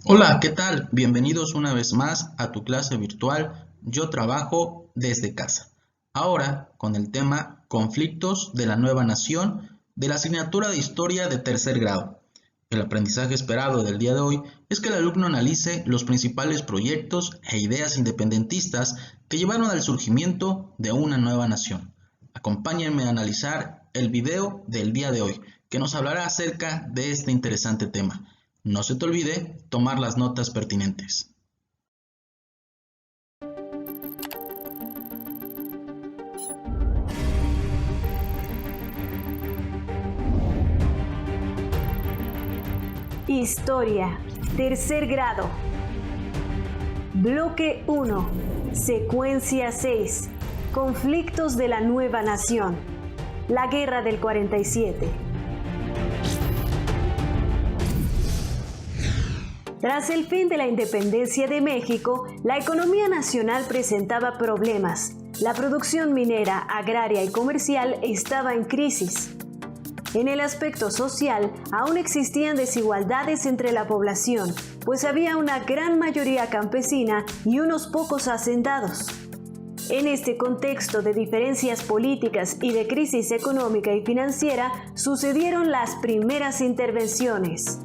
Hola, ¿qué tal? Bienvenidos una vez más a tu clase virtual Yo trabajo desde casa. Ahora con el tema Conflictos de la nueva nación de la asignatura de Historia de tercer grado. El aprendizaje esperado del día de hoy es que el alumno analice los principales proyectos e ideas independentistas que llevaron al surgimiento de una nueva nación. Acompáñenme a analizar el video del día de hoy, que nos hablará acerca de este interesante tema. No se te olvide tomar las notas pertinentes. Historia, tercer grado. Bloque 1. Secuencia 6. Conflictos de la nueva nación. La Guerra del 47. Tras el fin de la independencia de México, la economía nacional presentaba problemas. La producción minera, agraria y comercial estaba en crisis. En el aspecto social, aún existían desigualdades entre la población, pues había una gran mayoría campesina y unos pocos hacendados. En este contexto de diferencias políticas y de crisis económica y financiera, sucedieron las primeras intervenciones.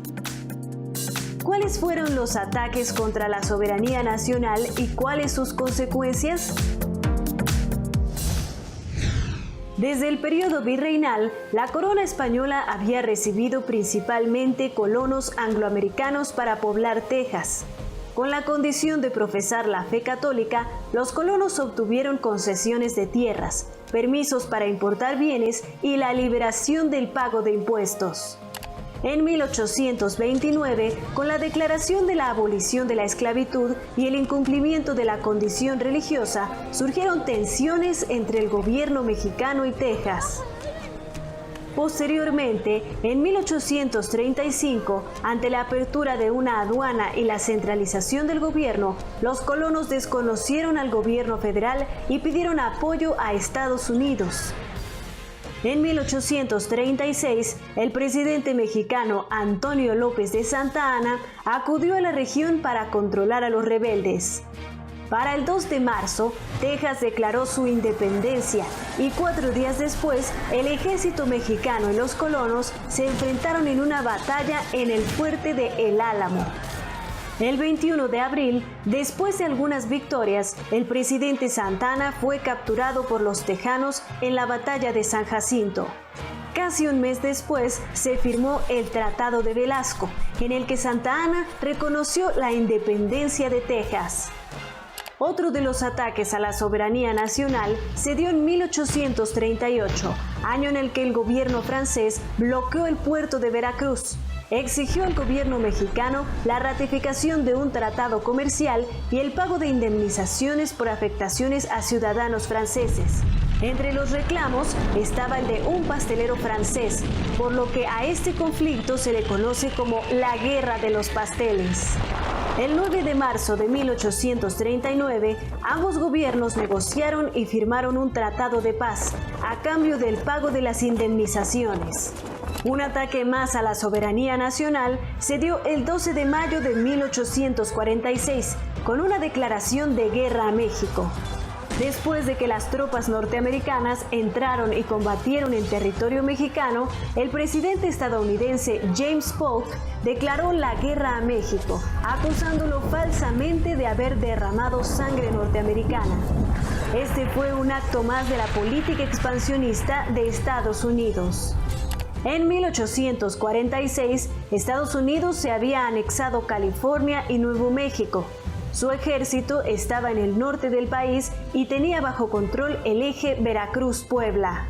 ¿Cuáles fueron los ataques contra la soberanía nacional y cuáles sus consecuencias? Desde el periodo virreinal, la corona española había recibido principalmente colonos angloamericanos para poblar Texas. Con la condición de profesar la fe católica, los colonos obtuvieron concesiones de tierras, permisos para importar bienes y la liberación del pago de impuestos. En 1829, con la declaración de la abolición de la esclavitud y el incumplimiento de la condición religiosa, surgieron tensiones entre el gobierno mexicano y Texas. Posteriormente, en 1835, ante la apertura de una aduana y la centralización del gobierno, los colonos desconocieron al gobierno federal y pidieron apoyo a Estados Unidos. En 1836, el presidente mexicano Antonio López de Santa Anna acudió a la región para controlar a los rebeldes. Para el 2 de marzo, Texas declaró su independencia y 4 días después, el ejército mexicano y los colonos se enfrentaron en una batalla en el fuerte de El Álamo. El 21 de abril, después de algunas victorias, el presidente Santa Anna fue capturado por los tejanos en la batalla de San Jacinto. Casi un mes después, se firmó el Tratado de Velasco, en el que Santa Anna reconoció la independencia de Texas. Otro de los ataques a la soberanía nacional se dio en 1838, año en el que el gobierno francés bloqueó el puerto de Veracruz. Exigió al gobierno mexicano la ratificación de un tratado comercial y el pago de indemnizaciones por afectaciones a ciudadanos franceses. Entre los reclamos estaba el de un pastelero francés, por lo que a este conflicto se le conoce como la Guerra de los Pasteles. El 9 de marzo de 1839, ambos gobiernos negociaron y firmaron un tratado de paz, a cambio del pago de las indemnizaciones. Un ataque más a la soberanía nacional se dio el 12 de mayo de 1846, con una declaración de guerra a México. Después de que las tropas norteamericanas entraron y combatieron en territorio mexicano, el presidente estadounidense James Polk declaró la guerra a México, acusándolo falsamente de haber derramado sangre norteamericana. Este fue un acto más de la política expansionista de Estados Unidos. En 1846, Estados Unidos se había anexado California y Nuevo México. Su ejército estaba en el norte del país y tenía bajo control el eje Veracruz-Puebla.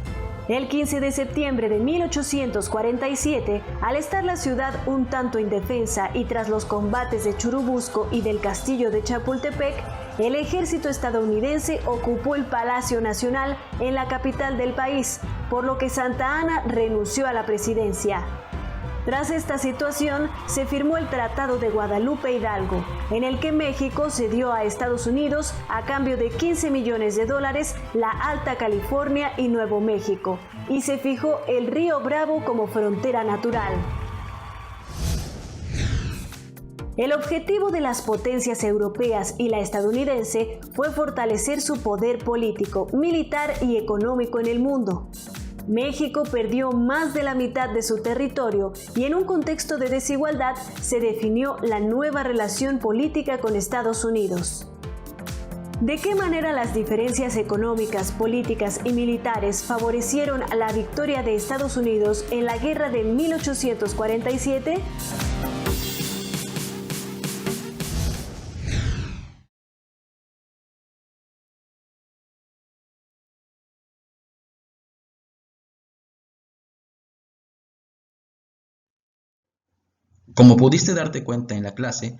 El 15 de septiembre de 1847, al estar la ciudad un tanto indefensa y tras los combates de Churubusco y del castillo de Chapultepec, el ejército estadounidense ocupó el Palacio Nacional en la capital del país, por lo que Santa Anna renunció a la presidencia. Tras esta situación, se firmó el Tratado de Guadalupe Hidalgo, en el que México cedió a Estados Unidos, a cambio de $15 millones, la Alta California y Nuevo México, y se fijó el río Bravo como frontera natural. El objetivo de las potencias europeas y la estadounidense fue fortalecer su poder político, militar y económico en el mundo. México perdió más de la mitad de su territorio y en un contexto de desigualdad se definió la nueva relación política con Estados Unidos. ¿De qué manera las diferencias económicas, políticas y militares favorecieron a la victoria de Estados Unidos en la guerra de 1847? Como pudiste darte cuenta en la clase,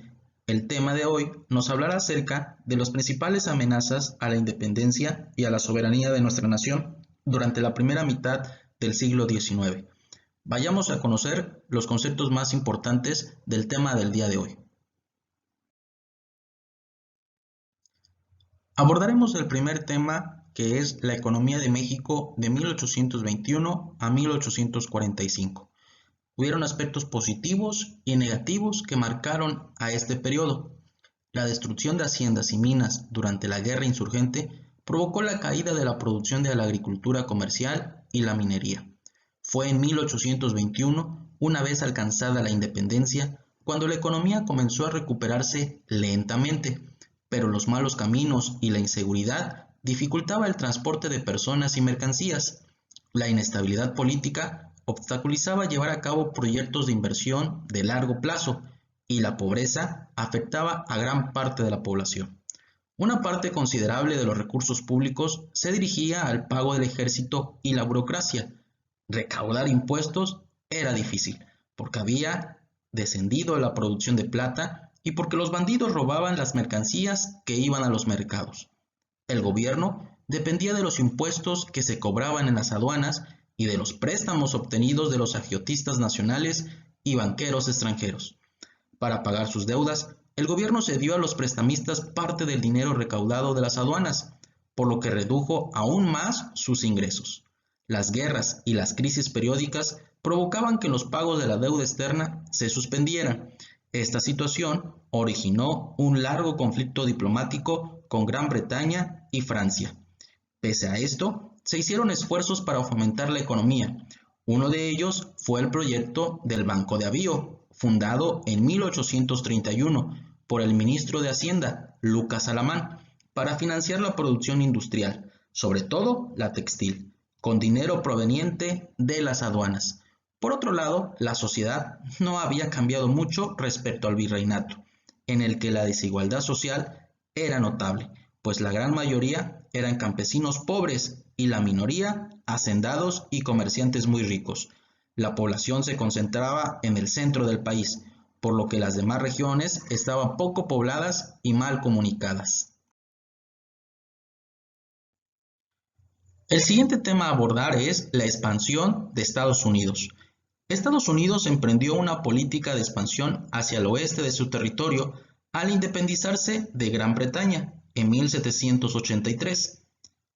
el tema de hoy nos hablará acerca de las principales amenazas a la independencia y a la soberanía de nuestra nación durante la primera mitad del siglo XIX. Vayamos a conocer los conceptos más importantes del tema del día de hoy. Abordaremos el primer tema, que es la economía de México de 1821 a 1845. Hubieron aspectos positivos y negativos que marcaron a este periodo. La destrucción de haciendas y minas durante la guerra insurgente provocó la caída de la producción de la agricultura comercial y la minería. Fue en 1821, una vez alcanzada la independencia, cuando la economía comenzó a recuperarse lentamente, pero los malos caminos y la inseguridad dificultaban el transporte de personas y mercancías. La inestabilidad política obstaculizaba llevar a cabo proyectos de inversión de largo plazo y la pobreza afectaba a gran parte de la población. Una parte considerable de los recursos públicos se dirigía al pago del ejército y la burocracia. Recaudar impuestos era difícil porque había descendido la producción de plata y porque los bandidos robaban las mercancías que iban a los mercados. El gobierno dependía de los impuestos que se cobraban en las aduanas y de los préstamos obtenidos de los agiotistas nacionales y banqueros extranjeros. Para pagar sus deudas, el gobierno cedió a los prestamistas parte del dinero recaudado de las aduanas, por lo que redujo aún más sus ingresos. Las guerras y las crisis periódicas provocaban que los pagos de la deuda externa se suspendieran. Esta situación originó un largo conflicto diplomático con Gran Bretaña y Francia. Pese a esto, se hicieron esfuerzos para fomentar la economía. Uno de ellos fue el proyecto del Banco de Avío, fundado en 1831 por el ministro de Hacienda, Lucas Alamán, para financiar la producción industrial, sobre todo la textil, con dinero proveniente de las aduanas. Por otro lado, la sociedad no había cambiado mucho respecto al virreinato, en el que la desigualdad social era notable, pues la gran mayoría eran campesinos pobres y la minoría hacendados y comerciantes muy ricos. La población se concentraba en el centro del país, por lo que las demás regiones estaban poco pobladas y mal comunicadas. El siguiente tema a abordar es la expansión de Estados Unidos. Estados Unidos emprendió una política de expansión hacia el oeste de su territorio al independizarse de Gran Bretaña en 1783.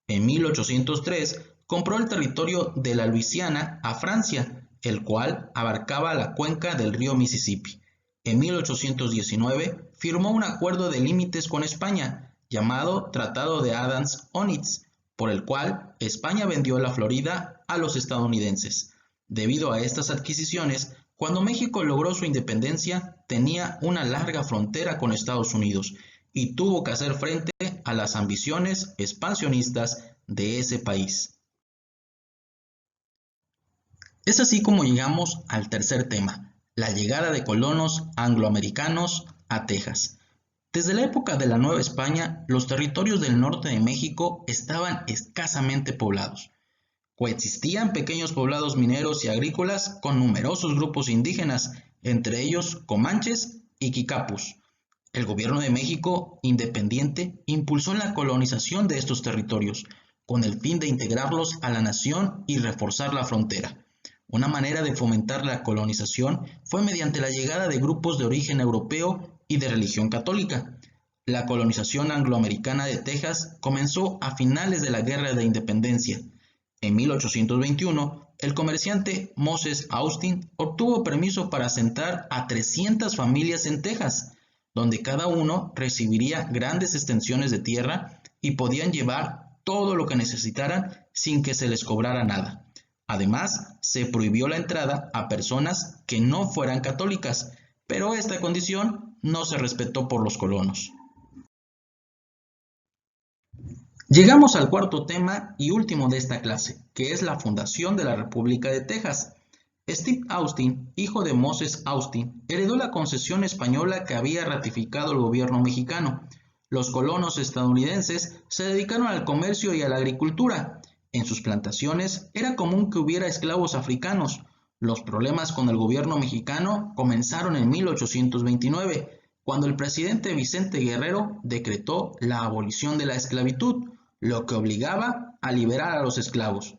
En 1803 compró el territorio de la Luisiana a Francia, el cual abarcaba la cuenca del río Mississippi. En 1819 firmó un acuerdo de límites con España, llamado Tratado de Adams-Onitz, por el cual España vendió la Florida a los estadounidenses. Debido a estas adquisiciones, cuando México logró su independencia, tenía una larga frontera con Estados Unidos y tuvo que hacer frente a las ambiciones expansionistas de ese país. Es así como llegamos al tercer tema, la llegada de colonos angloamericanos a Texas. Desde la época de la Nueva España, los territorios del norte de México estaban escasamente poblados. Coexistían pequeños poblados mineros y agrícolas con numerosos grupos indígenas, entre ellos comanches y quicapus. El gobierno de México, independiente, impulsó la colonización de estos territorios, con el fin de integrarlos a la nación y reforzar la frontera. Una manera de fomentar la colonización fue mediante la llegada de grupos de origen europeo y de religión católica. La colonización angloamericana de Texas comenzó a finales de la Guerra de Independencia. En 1821, el comerciante Moses Austin obtuvo permiso para asentar a 300 familias en Texas. donde cada uno recibiría grandes extensiones de tierra y podían llevar todo lo que necesitaran sin que se les cobrara nada. Además, se prohibió la entrada a personas que no fueran católicas, pero esta condición no se respetó por los colonos. Llegamos al cuarto tema y último de esta clase, que es la fundación de la República de Texas. Steve Austin, hijo de Moses Austin, heredó la concesión española que había ratificado el gobierno mexicano. Los colonos estadounidenses se dedicaron al comercio y a la agricultura. En sus plantaciones era común que hubiera esclavos africanos. Los problemas con el gobierno mexicano comenzaron en 1829, cuando el presidente Vicente Guerrero decretó la abolición de la esclavitud, lo que obligaba a liberar a los esclavos.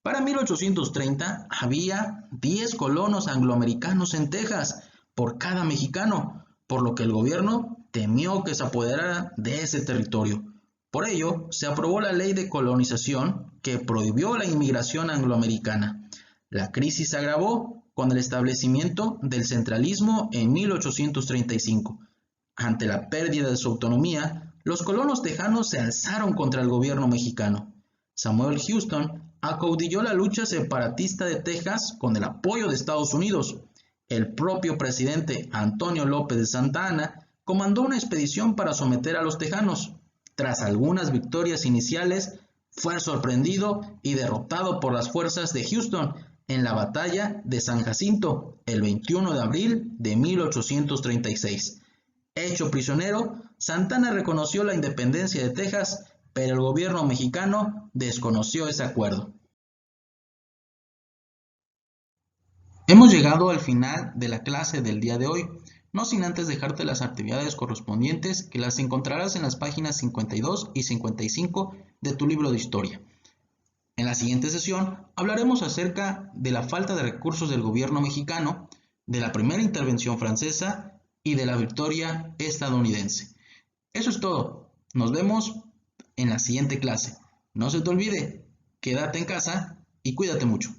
Para 1830 había 10 colonos angloamericanos en Texas por cada mexicano, por lo que el gobierno temió que se apoderara de ese territorio. Por ello, se aprobó la ley de colonización que prohibió la inmigración angloamericana. La crisis se agravó con el establecimiento del centralismo en 1835. Ante la pérdida de su autonomía, los colonos tejanos se alzaron contra el gobierno mexicano. Samuel Houston acaudilló la lucha separatista de Texas con el apoyo de Estados Unidos. El propio presidente Antonio López de Santa Anna comandó una expedición para someter a los tejanos. Tras algunas victorias iniciales, fue sorprendido y derrotado por las fuerzas de Houston en la batalla de San Jacinto el 21 de abril de 1836. Hecho prisionero, Santa Anna reconoció la independencia de Texas, pero el gobierno mexicano desconoció ese acuerdo. Hemos llegado al final de la clase del día de hoy, no sin antes dejarte las actividades correspondientes que las encontrarás en las páginas 52 y 55 de tu libro de historia. En la siguiente sesión hablaremos acerca de la falta de recursos del gobierno mexicano, de la primera intervención francesa y de la victoria estadounidense. Eso es todo. Nos vemos en la siguiente clase. No se te olvide, quédate en casa y cuídate mucho.